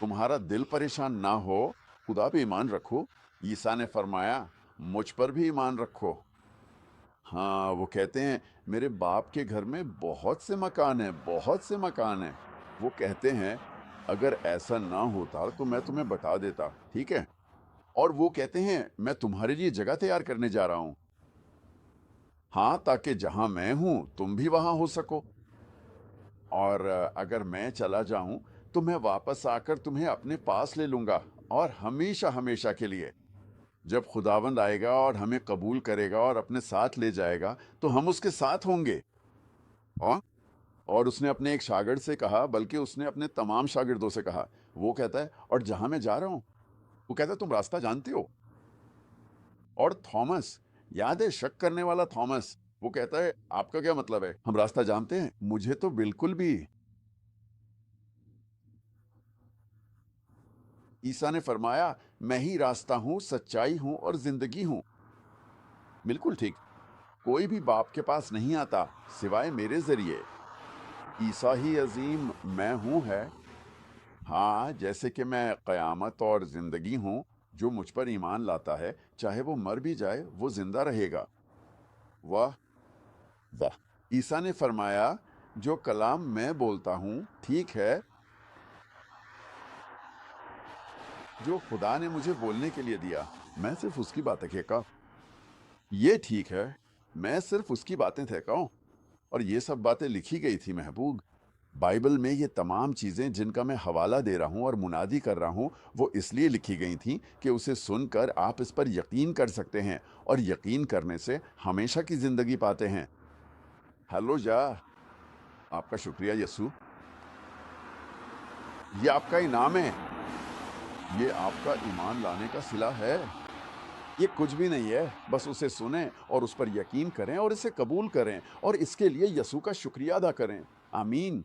तुम्हारा दिल परेशान ना हो, खुदा पे ईमान रखो। ईसा ने फरमाया, मुझ पर भी ईमान रखो। हाँ, वो कहते हैं, मेरे बाप के घर में बहुत से मकान हैं, बहुत से मकान हैं। वो कहते हैं, अगर ऐसा ना होता तो मैं तुम्हें बता देता, ठीक है? और वो कहते हैं, मैं तुम्हारे लिए जगह तैयार करने जा रहा हूँ। हाँ, ताकि जहाँ मैं हूँ तुम भी वहाँ हो सको। और अगर मैं चला जाऊं तो मैं वापस आकर तुम्हें अपने पास ले लूंगा, और हमेशा हमेशा के लिए। जब खुदावंद आएगा और हमें कबूल करेगा और अपने साथ ले जाएगा, तो हम उसके साथ होंगे। और और उसने अपने एक शागिर्द से कहा, बल्कि उसने अपने तमाम शागिर्दों से कहा। वो कहता है, और जहां मैं जा रहा हूं, वो कहता है, तुम रास्ता जानते हो? और थॉमस, याद है शक करने वाला थॉमस, वो कहता है, आपका क्या मतलब है, हम रास्ता जानते हैं? मुझे तो बिल्कुल भी। ईसा ने फरमाया, मैं ही रास्ता हूं, सच्चाई हूं और जिंदगी हूं। बिल्कुल ठीक। कोई भी बाप के पास नहीं आता सिवाय मेरे जरिए। ईसा ही अजीम मैं हूं है। हाँ, जैसे कि मैं कयामत और जिंदगी हूं। जो मुझ पर ईमान लाता है, चाहे वो मर भी जाए, वो जिंदा रहेगा। वाह, वाह। ईसा ने फरमाया, जो कलाम मैं बोलता हूं, ठीक है, जो खुदा ने मुझे बोलने के लिए दिया, मैं सिर्फ उसकी बातें कहता। ये ठीक है, मैं सिर्फ उसकी बातें कहता हूं। और ये सब बातें लिखी गई थी महबूब। बाइबल में ये तमाम चीज़ें जिनका मैं हवाला दे रहा हूँ और मुनादी कर रहा हूँ, वो इसलिए लिखी गई थीं कि उसे सुनकर आप इस पर यकीन कर सकते हैं, और यकीन करने से हमेशा की ज़िंदगी पाते हैं। हेलो जा। आपका शुक्रिया यसु। ये आपका इनाम है। ये आपका ईमान लाने का सिला है। ये कुछ भी नहीं है, बस उसे सुनें और उस पर यकीन करें और इसे कबूल करें, और इसके लिए यसु का शुक्रिया अदा करें। आमीन।